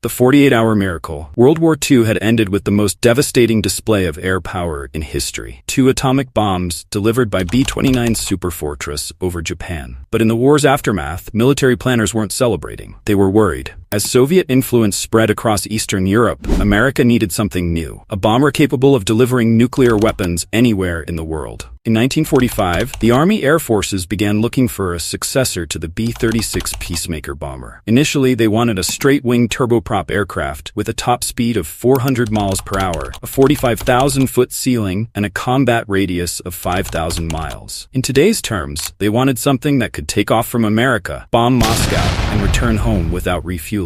The 48-hour miracle. World War II had ended with the most devastating display of air power in history. 2 atomic bombs delivered by B-52 Stratofortress over Japan. But in the war's aftermath, military planners weren't celebrating. They were worried. As Soviet influence spread across Eastern Europe, America needed something new. A bomber capable of delivering nuclear weapons anywhere in the world. In 1945, the Army Air Forces began looking for a successor to the B-36 Peacemaker bomber. Initially, they wanted a straight-wing turboprop aircraft with a top speed of 400 miles per hour, a 45,000-foot ceiling, and a combat radius of 5,000 miles. In today's terms, they wanted something that could take off from America, bomb Moscow, and return home without refueling.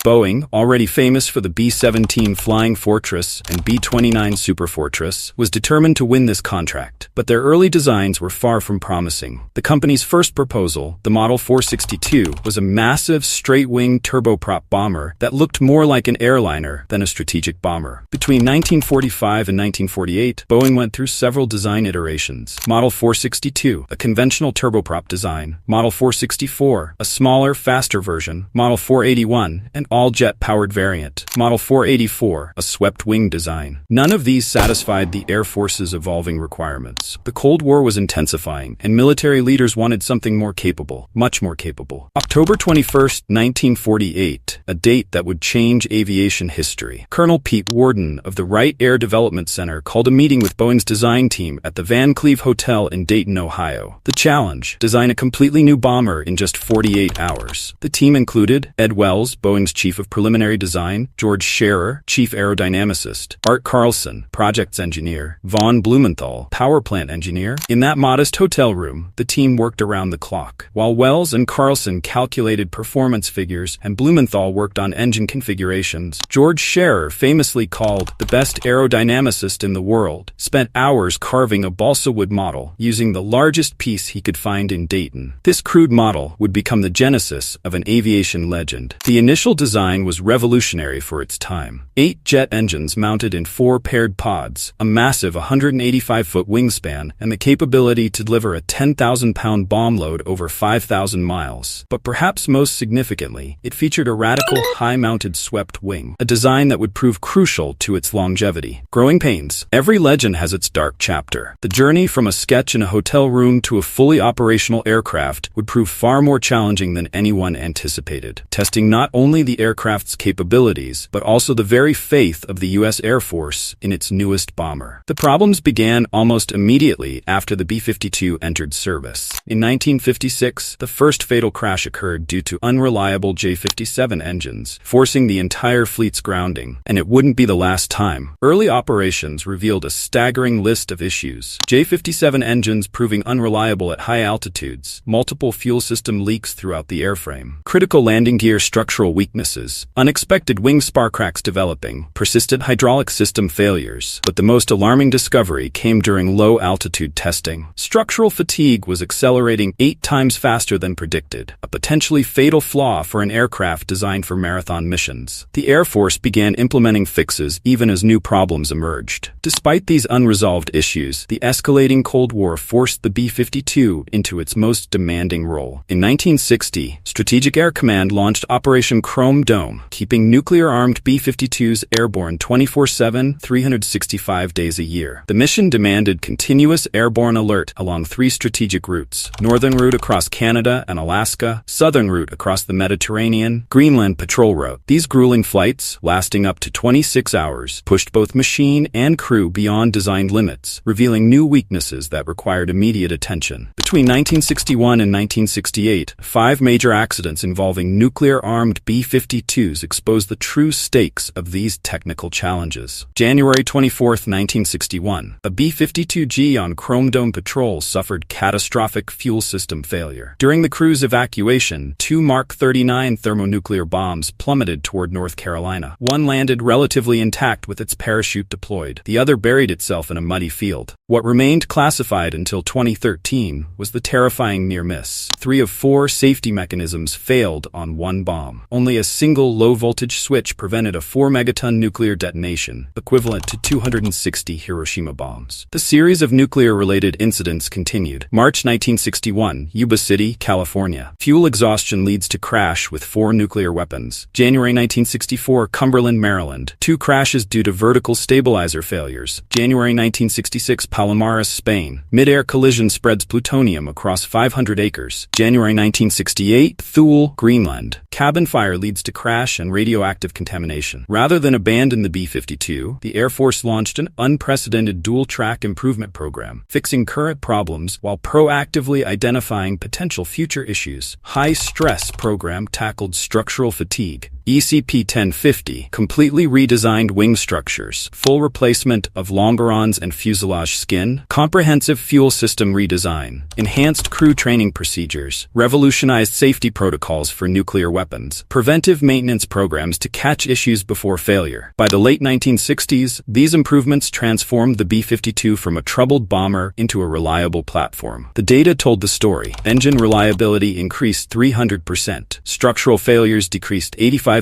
Boeing, already famous for the B-17 Flying Fortress and B-29 Stratofortress, was determined to win this contract, but their early designs were far from promising. The company's first proposal, the Model 462, was a massive straight-wing turboprop bomber that looked more like an airliner than a strategic bomber. Between 1945 and 1948, Boeing went through several design iterations. Model 462, a conventional turboprop design, Model 464, a smaller, faster version, Model 481, an all-jet-powered variant, Model 484, a swept-wing design. None of these satisfied the Air Force's evolving requirements. The Cold War was intensifying, and military leaders wanted something more capable, much more capable. October 21, 1948, a date that would change aviation history. Colonel Pete Worden of the Wright Air Development Center called a meeting with Boeing's design team at the Van Cleve Hotel in Dayton, Ohio. The challenge: design a completely new bomber in just 48 hours. The team included Ed Wells, Boeing's chief of preliminary design, George Scherer, chief aerodynamicist, Art Carlson, projects engineer, Von Blumenthal, power plant engineer. In that modest hotel room, the team worked around the clock. While Wells and Carlson calculated performance figures and Blumenthal worked on engine configurations, George Scherer, famously called the best aerodynamicist in the world, spent hours carving a balsa wood model using the largest piece he could find in Dayton. This crude model would become the genesis of an aviation legend. The initial design was revolutionary for its time. 8 jet engines mounted in 4 paired pods, a massive 185-foot wingspan, and the capability to deliver a 10,000-pound bomb load over 5,000 miles. But perhaps most significantly, it featured a radical high-mounted swept wing, a design that would prove crucial to its longevity. Growing pains. Every legend has its dark chapter. The journey from a sketch in a hotel room to a fully operational aircraft would prove far more challenging than anyone anticipated, testing not only the aircraft's capabilities, but also the very faith of the U.S. Air Force in its newest bomber. The problems began almost immediately after the B-52 entered service. In 1956, the first fatal crash occurred due to unreliable J-57 engines, forcing the entire fleet's grounding, and it wouldn't be the last time. Early operations revealed a staggering list of issues. J-57 engines proving unreliable at high altitudes, multiple fuel system leaks throughout the airframe, critical landing gear structural weaknesses, unexpected wing spar cracks developing, persistent hydraulic system failures. But the most alarming discovery came during low-altitude testing. Structural fatigue was accelerating 8 times faster than predicted, a potentially fatal flaw for an aircraft designed for marathon missions. The Air Force began implementing fixes even as new problems emerged. Despite these unresolved issues, the escalating Cold War forced the B-52 into its most demanding role. In 1960, Strategic Air Command launched Operation Chrome Dome, keeping nuclear-armed B-52s airborne 24/7, 365 days a year. The mission demanded continuous airborne alert along 3 strategic routes: northern route across Canada and Alaska, southern route across the Mediterranean, Greenland patrol route. These grueling flights, lasting up to 26 hours, pushed both machine and crew beyond designed limits, revealing new weaknesses that required immediate attention. Between 1961 and 1968, 5 major accidents involving nuclear-armed B-52s exposed the true stakes of these technical challenges. January 24, 1961, a B-52G on Chrome Dome patrol suffered catastrophic fuel system failure. During the crew's evacuation, 2 Mark 39 thermonuclear bombs plummeted toward North Carolina. One landed relatively intact with its parachute deployed. The other buried itself in a muddy field. What remained classified until 2013 was the terrifying near miss. 3 of 4 safety mechanisms failed on one bomb. Only a single low-voltage switch prevented a 4-megaton nuclear detonation, equivalent to 260 Hiroshima bombs. The series of nuclear-related incidents continued. March 1961, Yuba City, California. Fuel exhaustion leads to crash with 4 nuclear weapons. January 1964, Cumberland, Maryland. 2 crashes due to vertical stabilizer failures. January 1966, Palomares, Spain. Mid-air collision spreads plutonium across 500 acres. January 1968, Thule, Greenland. Cabin fire leads to crash and radioactive contamination. Rather than abandon the B-52, the Air Force launched an unprecedented dual-track improvement program, fixing current problems while proactively identifying potential future issues. High-stress program tackled structural fatigue. ECP-1050, completely redesigned wing structures, full replacement of longerons and fuselage skin, comprehensive fuel system redesign, enhanced crew training procedures, revolutionized safety protocols for nuclear weapons, preventive maintenance programs to catch issues before failure. By the late 1960s, these improvements transformed the B-52 from a troubled bomber into a reliable platform. The data told the story. Engine reliability increased 300%, structural failures decreased 85%,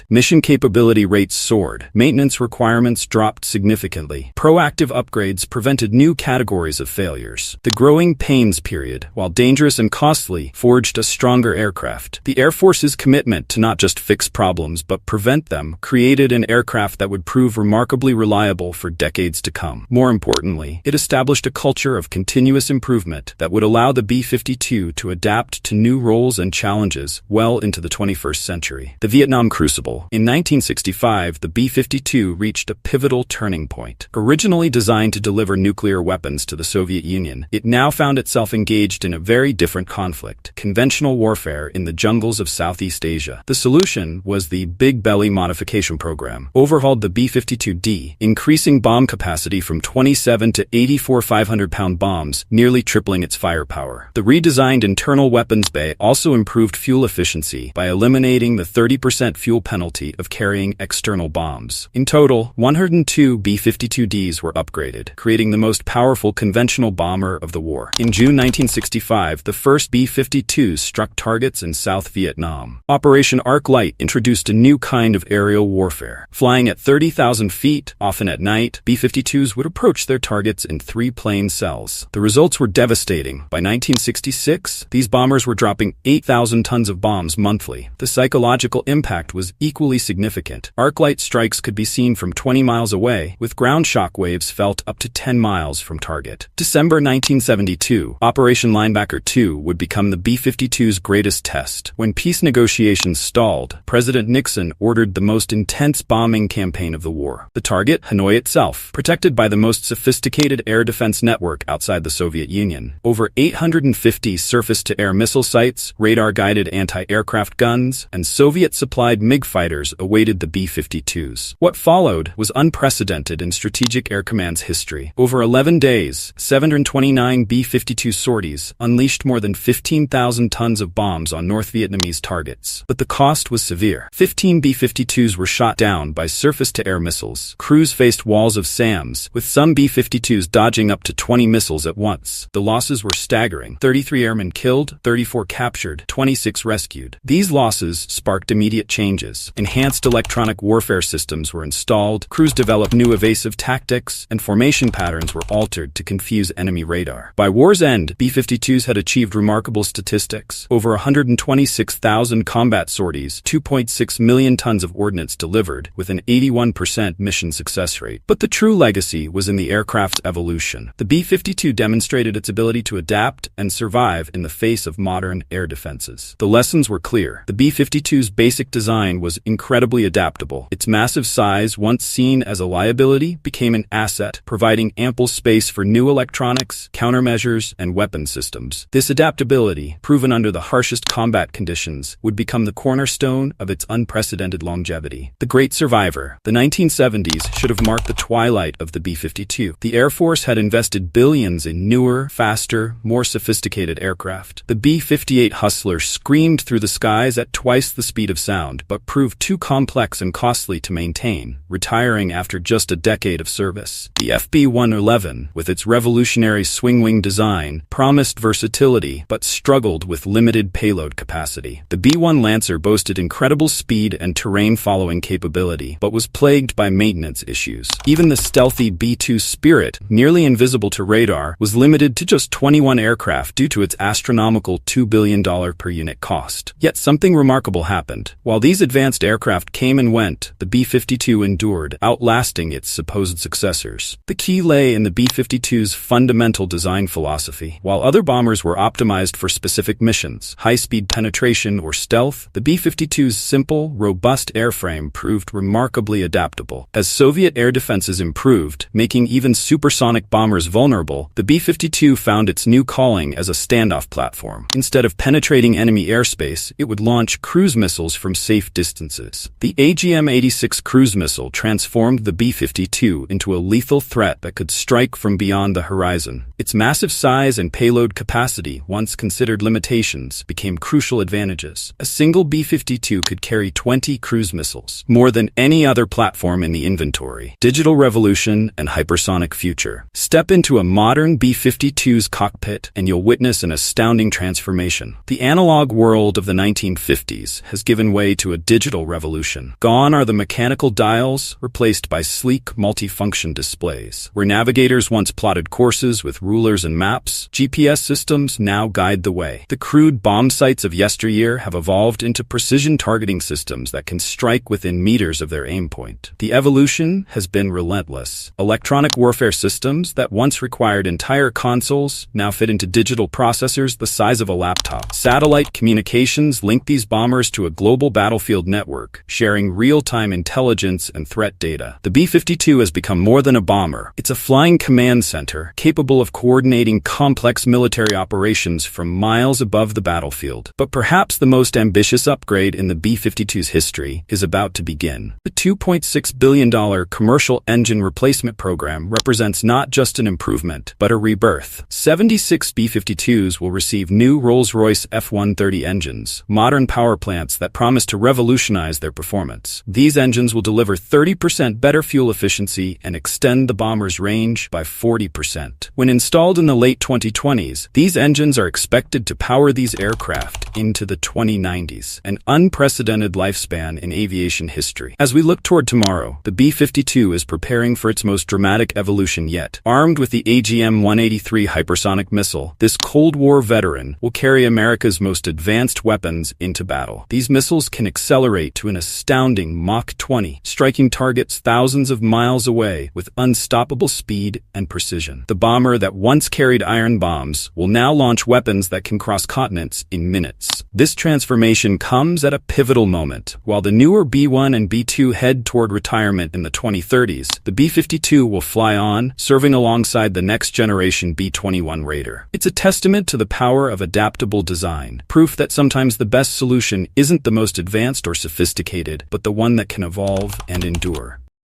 mission capability rates soared, maintenance requirements dropped significantly, proactive upgrades prevented new categories of failures. The growing pains period, while dangerous and costly, forged a stronger aircraft. The Air Force's commitment to not just fix problems but prevent them created an aircraft that would prove remarkably reliable for decades to come. More importantly, it established a culture of continuous improvement that would allow the B-52 to adapt to new roles and challenges well into the 21st century. The Vietnam Crucible. In 1965, the B-52 reached a pivotal turning point. Originally designed to deliver nuclear weapons to the Soviet Union, it now found itself engaged in a very different conflict: conventional warfare in the jungles of Southeast Asia. The solution was the Big Belly Modification Program, overhauled the B-52D, increasing bomb capacity from 27 to 84 500-pound bombs, nearly tripling its firepower. The redesigned internal weapons bay also improved fuel efficiency by eliminating the 30% fuel penalty of carrying external bombs. In total, 102 B-52Ds were upgraded, creating the most powerful conventional bomber of the war. In June 1965, the first B-52s struck targets in South Vietnam. Operation Arc Light introduced a new kind of aerial warfare. Flying at 30,000 feet, often at night, B-52s would approach their targets in 3 plane cells. The results were devastating. By 1966, these bombers were dropping 8,000 tons of bombs monthly. The psychological impact was equally significant. Arc-light strikes could be seen from 20 miles away, with ground shock waves felt up to 10 miles from target. December 1972, Operation Linebacker 2 would become the B-52's greatest test. When peace negotiations stalled, President Nixon ordered the most intense bombing campaign of the war. The target, Hanoi itself, protected by the most sophisticated air defense network outside the Soviet Union. Over 850 surface-to-air missile sites, radar-guided anti-aircraft guns, and Soviet-supplied MiG fighters awaited the B-52s. What followed was unprecedented in Strategic Air Command's history. Over 11 days, 729 B-52 sorties unleashed more than 15,000 tons of bombs on North Vietnamese targets. But the cost was severe. 15 B-52s were shot down by surface-to-air missiles. Crews faced walls of SAMs, with some B-52s dodging up to 20 missiles at once. The losses were staggering. 33 airmen killed, 34 captured, 26 rescued. These losses sparked immediate changes. Enhanced electronic warfare systems were installed, crews developed new evasive tactics, and formation patterns were altered to confuse enemy radar. By war's end, B-52s had achieved remarkable statistics: over 126,000 combat sorties, 2.6 million tons of ordnance delivered, with an 81% mission success rate. But the true legacy was in the aircraft's evolution. The B-52 demonstrated its ability to adapt and survive in the face of modern air defenses. The lessons were clear. The B-52's basic design was incredibly adaptable. Its massive size, once seen as a liability, became an asset, providing ample space for new electronics, countermeasures, and weapon systems. This adaptability, proven under the harshest combat conditions, would become the cornerstone of its unprecedented longevity. The great survivor. The 1970s should have marked the twilight of the B-52. The Air Force had invested billions in newer, faster, more sophisticated aircraft. The B-58 Hustler screamed through the skies at twice the speed of sound. sound but proved too complex and costly to maintain, retiring after just a decade of service. The FB-111, with its revolutionary swing-wing design, promised versatility but struggled with limited payload capacity. The B-1 Lancer boasted incredible speed and terrain-following capability, but was plagued by maintenance issues. Even the stealthy B-2 Spirit, nearly invisible to radar, was limited to just 21 aircraft due to its astronomical $2 billion per unit cost. Yet something remarkable happened. While these advanced aircraft came and went, the B-52 endured, outlasting its supposed successors. The key lay in the B-52's fundamental design philosophy. While other bombers were optimized for specific missions, high-speed penetration or stealth, the B-52's simple, robust airframe proved remarkably adaptable. As Soviet air defenses improved, making even supersonic bombers vulnerable, the B-52 found its new calling as a standoff platform. Instead of penetrating enemy airspace, it would launch cruise missiles from safe distances. The AGM-86 cruise missile transformed the B-52 into a lethal threat that could strike from beyond the horizon. Its massive size and payload capacity, once considered limitations, became crucial advantages. A single B-52 could carry 20 cruise missiles, more than any other platform in the inventory. Digital revolution and hypersonic future. Step into a modern B-52's cockpit and you'll witness an astounding transformation. The analog world of the 1950s has given way to a digital revolution. Gone are the mechanical dials, replaced by sleek multifunction displays. Where navigators once plotted courses with rulers and maps, GPS systems now guide the way. The crude bomb sights of yesteryear have evolved into precision targeting systems that can strike within meters of their aim point. The evolution has been relentless. Electronic warfare systems that once required entire consoles now fit into digital processors the size of a laptop. Satellite communications link these bombers to a global battlefield network, sharing real-time intelligence and threat data. The B-52 has become more than a bomber. It's a flying command center, capable of coordinating complex military operations from miles above the battlefield. But perhaps the most ambitious upgrade in the B-52's history is about to begin. The $2.6 billion commercial engine replacement program represents not just an improvement, but a rebirth. 76 B-52s will receive new Rolls-Royce F-130 engines, modern power plants that promise to revolutionize their performance. These engines will deliver 30% better fuel efficiency and extend the bomber's range by 40%. When installed in the late 2020s, these engines are expected to power these aircraft into the 2090s, an unprecedented lifespan in aviation history. As we look toward tomorrow, the B-52 is preparing for its most dramatic evolution yet. Armed with the AGM-183 hypersonic missile, this Cold War veteran will carry America's most advanced weapons into battle. These missiles can accelerate to an astounding Mach 20, striking targets thousands of miles away with unstoppable speed and precision. The bomber that once carried iron bombs will now launch weapons that can cross continents in minutes. This transformation comes at a pivotal moment. While the newer B-1 and B-2 head toward retirement in the 2030s, the B-52 will fly on, serving alongside the next-generation B-21 Raider. It's a testament to the power of adaptable design, proof that sometimes the best solution isn't the most advanced or sophisticated, but the one that can evolve and endure.